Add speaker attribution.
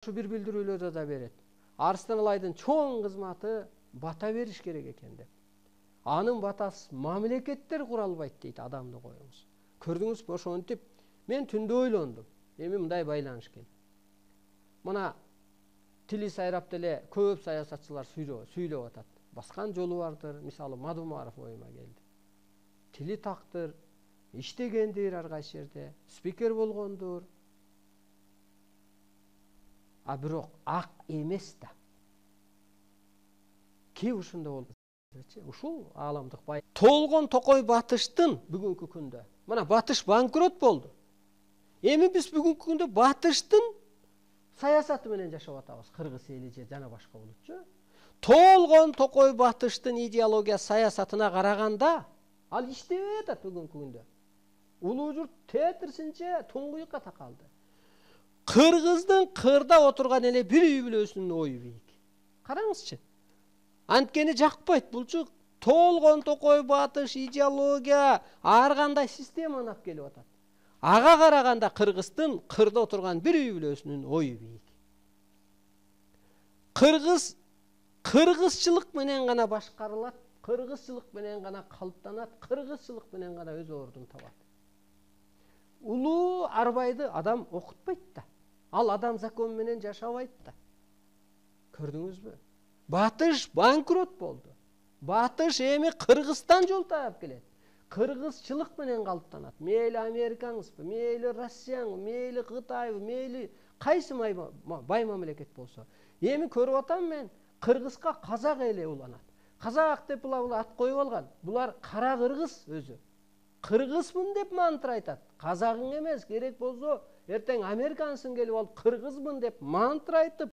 Speaker 1: Şu bir bildirүүлөрдө да берет. Арыстан Алайдын чоң кызматы бата бериш керек экен деп. Анын батасыз мамлекеттер кура албайт дейт, адамды коюңуз. Көрдүңүзбү ошентип мен түндө ойлондум. Эми мындай байланыш келди. Мына тили сайрап деле көп саясатчылар сүйлөп атат. Баскан жолу бардыр, мисалы Мадумаров оюма келди. Тили тактыр, иштегендир ар кайсы жерде, спикер болгондур. А бирок ак эмес да. Ке ушунда болду. Ушул ааламдык бай. Толгон Токой Батыштын бүгүнкү күндө. Мына Батыш банкрот болду. Эми биз бүгүнкү күндө Батыштын саясаты менен жашап атабыз. Кыргыз эли же жана башка улутчу. Толгон Токой Батыштын идеология саясатына караганда ал иштебей атат бүгүнкү күндө. Улуу журт тетирсинче туңгуюкка такалды. Кыргыздын кырда отурган эле бир үй бүлөсүнүн ою бийик. Караңызчы. Анткени жакпайт булчу Толгон Токой Батыш идеология ар кандай системаны алып келип атат. Ага караганда Кыргыздын кырда отурган бир үй бүлөсүнүн ою бийик. Кыргызчылык менен гана башкарылат, кыргызчылык менен гана калыптанат, кыргызчылык менен гана өз ордун табат. Улуу арбайды адам окутпайт да. Ал адам закон менен жашабайт да. Көрдүңүзбү? Батыш банкрот болду. Батыш эми Кыргызстан жол таяп келет. Кыргызчылык менен калыптанат. Мейли америкаңызбы, мейли Россияңбы, мейли Кытайбы, мейли кайсы бай мамлекет болсо. Эми көрүп атам мен, Кыргызга казак эли уланат. Казак деп ат коюп алган. Булар кара кыргыз өзү. Кыргызмын деп мантра айтат. Казагың эмес, керек болсо эртең американсың келип алып кыргызмын деп мантра айтып